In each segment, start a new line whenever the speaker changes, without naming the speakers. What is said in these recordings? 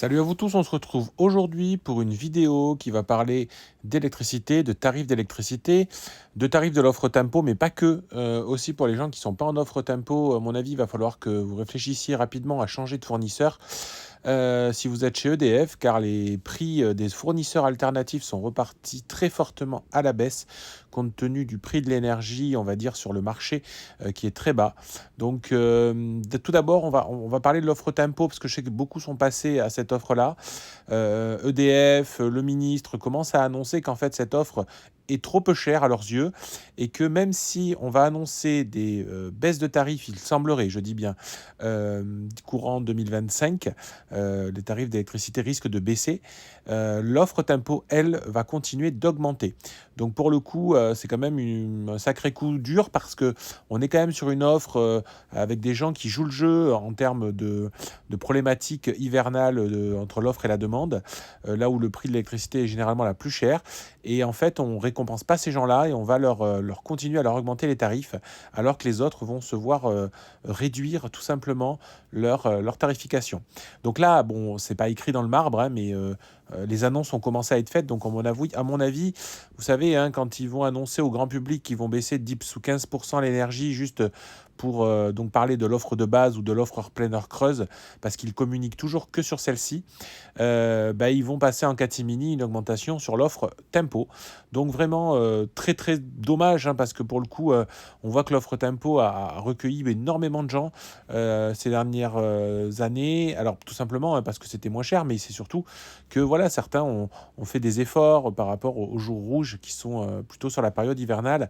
Salut à vous tous, on se retrouve aujourd'hui pour une vidéo qui va parler d'électricité, de tarifs de l'offre tempo, mais pas que, aussi pour les gens qui ne sont pas en offre tempo, à mon avis, il va falloir que vous réfléchissiez rapidement à changer de fournisseur. Si vous êtes chez EDF, car les prix des fournisseurs alternatifs sont repartis très fortement à la baisse, compte tenu du prix de l'énergie, on va dire, sur le marché, qui est très bas. Donc, tout d'abord, on va parler de l'offre tempo, parce que je sais que beaucoup sont passés à cette offre-là. EDF, le ministre commence à annoncer qu'en fait, cette offre est trop peu chère à leurs yeux et que même si on va annoncer des baisses de tarifs, il semblerait, je dis bien, courant 2025, les tarifs d'électricité risquent de baisser. L'offre tempo, elle, va continuer d'augmenter. Donc pour le coup, c'est quand même un sacré coup dur parce que on est quand même sur une offre avec des gens qui jouent le jeu en termes de problématiques hivernales entre l'offre et la demande, là où le prix de l'électricité est généralement la plus chère. Et en fait, on récompense pas ces gens-là et on va leur continuer à leur augmenter les tarifs, alors que les autres vont se voir réduire tout simplement leur tarification. Donc là, bon, c'est pas écrit dans le marbre, hein, mais les annonces ont commencé à être faites. Donc à mon avis, vous savez, hein, quand ils vont annoncer au grand public qu'ils vont baisser de 10 ou 15% l'énergie juste pour donc parler de l'offre de base ou de l'offre hors pleine heure creuse, parce qu'ils communiquent toujours que sur celle-ci, ils vont passer en catimini une augmentation sur l'offre tempo. Donc vraiment très très dommage, hein, parce que pour le coup, on voit que l'offre tempo a recueilli énormément de gens ces dernières années. Alors tout simplement hein, parce que c'était moins cher, mais c'est surtout que voilà, certains ont fait des efforts par rapport aux jours rouges qui sont plutôt sur la période hivernale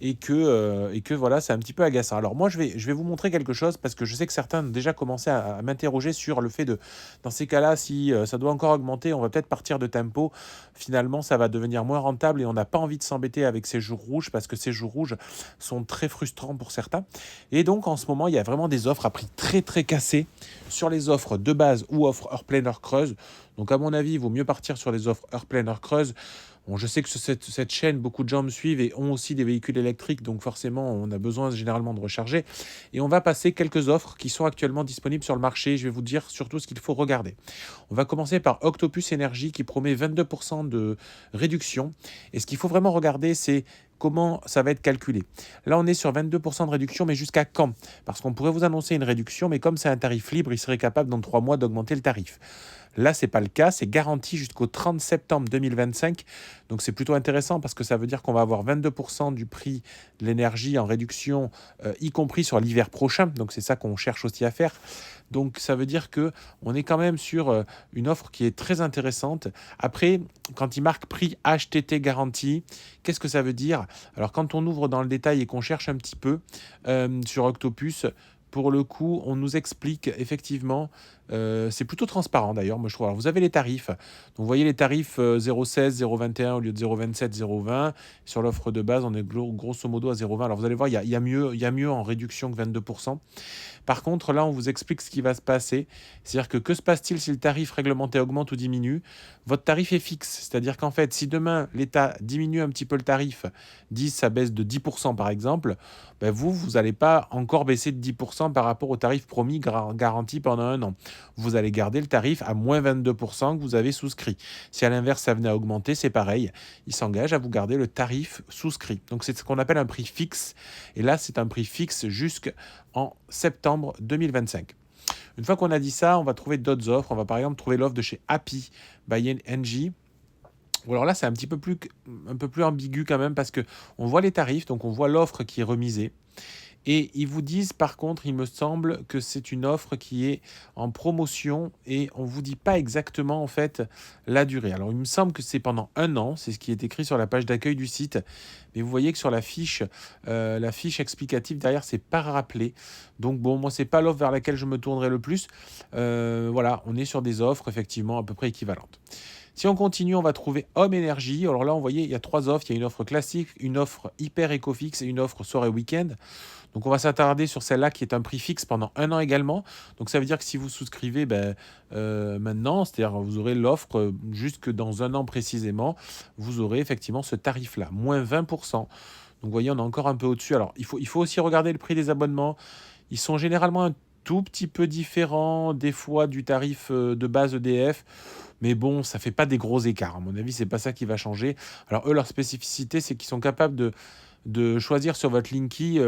et que voilà, c'est un petit peu agaçant. Alors moi, je vais vous montrer quelque chose parce que je sais que certains ont déjà commencé à m'interroger sur le fait de, dans ces cas-là, si ça doit encore augmenter, on va peut-être partir de tempo. Finalement, ça va devenir moins rentable et on n'a pas envie de s'embêter avec ces jours rouges parce que ces jours rouges sont très frustrants pour certains. Et donc, en ce moment, il y a vraiment des offres à prix très très cassé sur les offres de base ou offres heure pleine, heure creuse. Donc, à mon avis, il vaut mieux partir sur les offres heure pleine, heure creuse. Bon, je sais que sur cette chaîne, beaucoup de gens me suivent et ont aussi des véhicules électriques, donc forcément, on a besoin généralement de recharger. Et on va passer quelques offres qui sont actuellement disponibles sur le marché. Je vais vous dire surtout ce qu'il faut regarder. On va commencer par Octopus Énergie qui promet 22% de réduction. Et ce qu'il faut vraiment regarder, c'est comment ça va être calculé. Là, on est sur 22% de réduction, mais jusqu'à quand? Parce qu'on pourrait vous annoncer une réduction, mais comme c'est un tarif libre, il serait capable dans 3 mois d'augmenter le tarif. Là, ce n'est pas le cas, c'est garanti jusqu'au 30 septembre 2025. Donc c'est plutôt intéressant parce que ça veut dire qu'on va avoir 22% du prix de l'énergie en réduction, y compris sur l'hiver prochain. Donc c'est ça qu'on cherche aussi à faire. Donc ça veut dire que on est quand même sur une offre qui est très intéressante. Après, quand il marque prix HTT garantie, qu'est-ce que ça veut dire? Alors quand on ouvre dans le détail et qu'on cherche un petit peu sur Octopus, pour le coup, on nous explique effectivement, c'est plutôt transparent d'ailleurs, moi je trouve. Alors vous avez les tarifs. Donc vous voyez les tarifs 0,16, 0,21 au lieu de 0,27, 0,20. Sur l'offre de base, on est grosso modo à 0,20. Alors vous allez voir, il y a mieux en réduction que 22%. Par contre, là, on vous explique ce qui va se passer. C'est-à-dire que se passe-t-il si le tarif réglementé augmente ou diminue? Votre tarif est fixe. C'est-à-dire qu'en fait, si demain, l'État diminue un petit peu le tarif, 10, ça baisse de 10% par exemple, ben vous n'allez pas encore baisser de 10% par rapport au tarif promis garanti pendant un an. Vous allez garder le tarif à moins 22% que vous avez souscrit. Si à l'inverse, ça venait à augmenter, c'est pareil. Il s'engage à vous garder le tarif souscrit. Donc c'est ce qu'on appelle un prix fixe. Et là, c'est un prix fixe jusqu'en septembre 2025. Une fois qu'on a dit ça, on va trouver d'autres offres. On va par exemple trouver l'offre de chez Happy by Engie. Ou alors là, c'est un peu plus ambigu quand même parce que on voit les tarifs, donc on voit l'offre qui est remisée. Et ils vous disent, par contre, il me semble que c'est une offre qui est en promotion et on ne vous dit pas exactement, en fait, la durée. Alors, il me semble que c'est pendant un an, c'est ce qui est écrit sur la page d'accueil du site. Mais vous voyez que sur la fiche explicative derrière, c'est pas rappelé. Donc, bon, moi, c'est pas l'offre vers laquelle je me tournerai le plus. Voilà, on est sur des offres, effectivement, à peu près équivalentes. Si on continue, on va trouver Home Energy. Alors là, vous voyez, il y a 3 offres. Il y a une offre classique, une offre hyper éco-fixe et une offre soirée week-end. Donc on va s'attarder sur celle-là qui est un prix fixe pendant un an également. Donc ça veut dire que si vous souscrivez maintenant, c'est-à-dire vous aurez l'offre jusque dans un an précisément, vous aurez effectivement ce tarif-là, moins 20%. Donc vous voyez, on est encore un peu au-dessus. Alors il faut aussi regarder le prix des abonnements. Ils sont généralement un tout petit peu différent des fois du tarif de base EDF. Mais bon, ça fait pas des gros écarts. À mon avis, c'est pas ça qui va changer. Alors eux, leur spécificité, c'est qu'ils sont capables de choisir sur votre Linky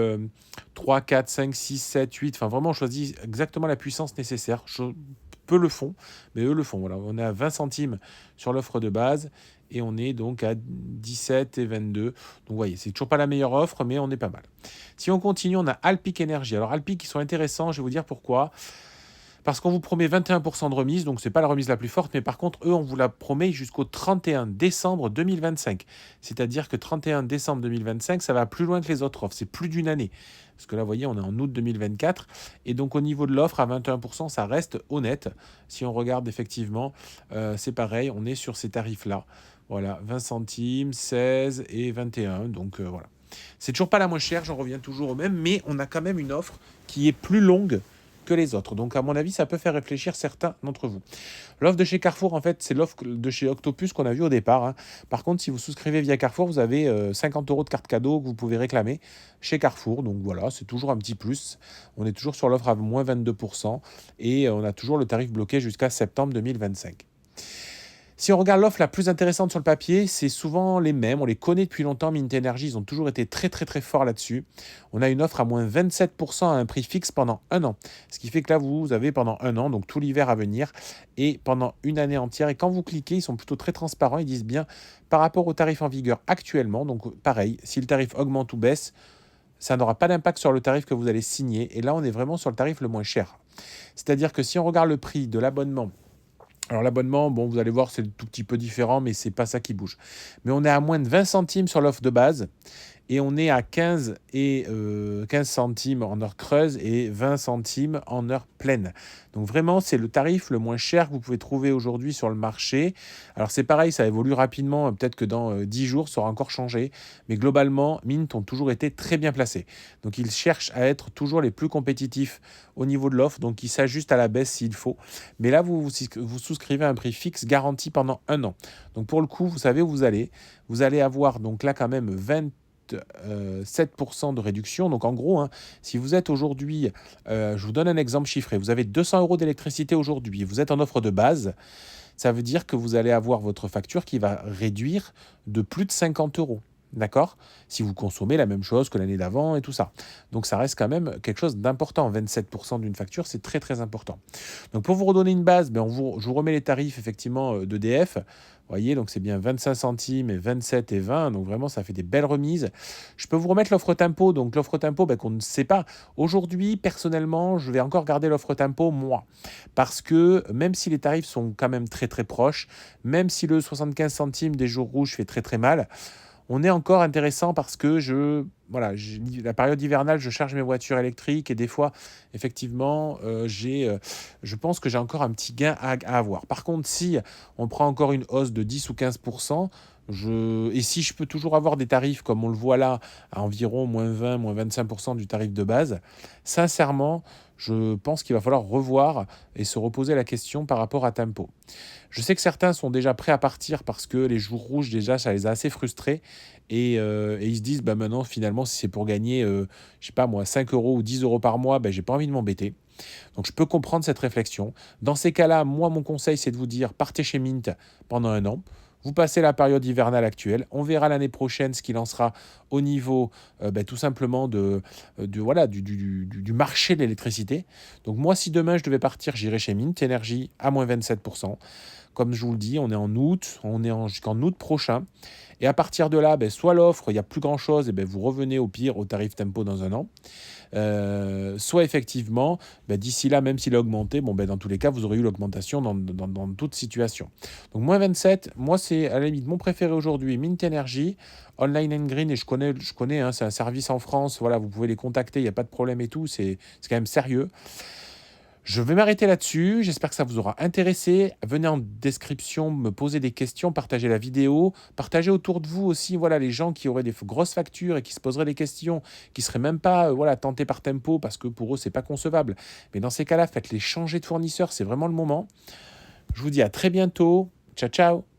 3, 4, 5, 6, 7, 8. Enfin, vraiment, on choisit exactement la puissance nécessaire. Peu le font, mais eux le font. Voilà, on est à 20 centimes sur l'offre de base et on est donc à 17 et 22. Donc, vous voyez, c'est toujours pas la meilleure offre, mais on est pas mal. Si on continue, on a Alpic Energy. Alors, Alpic, ils sont intéressants. Je vais vous dire pourquoi. Parce qu'on vous promet 21% de remise, donc c'est pas la remise la plus forte, mais par contre, eux, on vous la promet jusqu'au 31 décembre 2025. C'est-à-dire que 31 décembre 2025, ça va plus loin que les autres offres, c'est plus d'une année. Parce que là, vous voyez, on est en août 2024, et donc au niveau de l'offre, à 21%, ça reste honnête. Si on regarde effectivement, c'est pareil, on est sur ces tarifs-là. Voilà, 20 centimes, 16 et 21, donc voilà. C'est toujours pas la moins chère, j'en reviens toujours au même, mais on a quand même une offre qui est plus longue que les autres. Donc, à mon avis, ça peut faire réfléchir certains d'entre vous. L'offre de chez Carrefour, en fait, c'est l'offre de chez Octopus qu'on a vu au départ, hein. Par contre, si vous souscrivez via Carrefour, vous avez 50 € de carte cadeau que vous pouvez réclamer chez Carrefour. Donc voilà, c'est toujours un petit plus. On est toujours sur l'offre à moins 22% et on a toujours le tarif bloqué jusqu'à septembre 2025. Si on regarde l'offre la plus intéressante sur le papier, c'est souvent les mêmes. On les connaît depuis longtemps. Mint Energy, ils ont toujours été très très très forts là-dessus. On a une offre à moins 27% à un prix fixe pendant un an. Ce qui fait que là, vous avez pendant un an, donc tout l'hiver à venir, et pendant une année entière. Et quand vous cliquez, ils sont plutôt très transparents. Ils disent bien par rapport au tarif en vigueur actuellement. Donc pareil, si le tarif augmente ou baisse, ça n'aura pas d'impact sur le tarif que vous allez signer. Et là, on est vraiment sur le tarif le moins cher. C'est-à-dire que si on regarde le prix de l'abonnement, alors l'abonnement, bon, vous allez voir, c'est un tout petit peu différent, mais c'est pas ça qui bouge. Mais on est à moins de 20 centimes sur l'offre de base et on est à 15 centimes en heure creuse et 20 centimes en heure pleine. Donc vraiment, c'est le tarif le moins cher que vous pouvez trouver aujourd'hui sur le marché. Alors c'est pareil, ça évolue rapidement. Peut-être que dans 10 jours, ça aura encore changé. Mais globalement, Mint ont toujours été très bien placés. Donc ils cherchent à être toujours les plus compétitifs au niveau de l'offre. Donc ils s'ajustent à la baisse s'il faut. Mais là, vous souscrivez à un prix fixe garanti pendant un an. Donc pour le coup, vous savez où vous allez. Vous allez avoir donc là quand même 7% de réduction. Donc en gros, hein, si vous êtes aujourd'hui, je vous donne un exemple chiffré, vous avez 200 € d'électricité aujourd'hui, vous êtes en offre de base, ça veut dire que vous allez avoir votre facture qui va réduire de plus de 50 €. D'accord? Si vous consommez la même chose que l'année d'avant et tout ça. Donc ça reste quand même quelque chose d'important. 27% d'une facture, c'est très très important. Donc pour vous redonner une base, je vous remets les tarifs effectivement d'EDF. Vous voyez, donc c'est bien 25 centimes et 27 et 20. Donc vraiment, ça fait des belles remises. Je peux vous remettre l'offre tempo. Donc l'offre tempo, qu'on ne sait pas. Aujourd'hui, personnellement, je vais encore garder l'offre tempo, moi. Parce que même si les tarifs sont quand même très très proches, même si le 75 centimes des jours rouges fait très très mal, on est encore intéressant parce que la période hivernale, je charge mes voitures électriques et des fois, effectivement, je pense que j'ai encore un petit gain à avoir. Par contre, si on prend encore une hausse de 10 ou 15%, et si je peux toujours avoir des tarifs comme on le voit là, à environ moins 20, moins 25% du tarif de base, sincèrement, je pense qu'il va falloir revoir et se reposer la question par rapport à Tempo. Je sais que certains sont déjà prêts à partir parce que les jours rouges, déjà, ça les a assez frustrés. Et ils se disent, maintenant, finalement, si c'est pour gagner, je sais pas moi, 5 € ou 10 € par mois, j'ai pas envie de m'embêter. Donc, je peux comprendre cette réflexion. Dans ces cas-là, moi, mon conseil, c'est de vous dire, partez chez Mint pendant un an. Vous passez la période hivernale actuelle. On verra l'année prochaine ce qu'il en sera au niveau tout simplement du marché de l'électricité. Donc moi, si demain je devais partir, j'irais chez Mint Energy à moins 27%. Comme je vous le dis, on est en août, jusqu'en août prochain. Et à partir de là, soit l'offre, il n'y a plus grand-chose, et vous revenez au pire au tarif tempo dans un an. Soit effectivement, d'ici là, même s'il a augmenté, dans tous les cas, vous aurez eu l'augmentation dans toute situation. Donc moins 27, moi c'est à la limite mon préféré aujourd'hui, Mint Energy, Online and Green, et je connais hein, c'est un service en France, voilà, vous pouvez les contacter, il n'y a pas de problème et tout, c'est quand même sérieux. Je vais m'arrêter là-dessus. J'espère que ça vous aura intéressé. Venez en description me poser des questions, partagez la vidéo, partagez autour de vous aussi les gens qui auraient des grosses factures et qui se poseraient des questions, qui ne seraient même pas tentés par Tempo parce que pour eux, c'est pas concevable. Mais dans ces cas-là, faites-les changer de fournisseur, c'est vraiment le moment. Je vous dis à très bientôt. Ciao, ciao.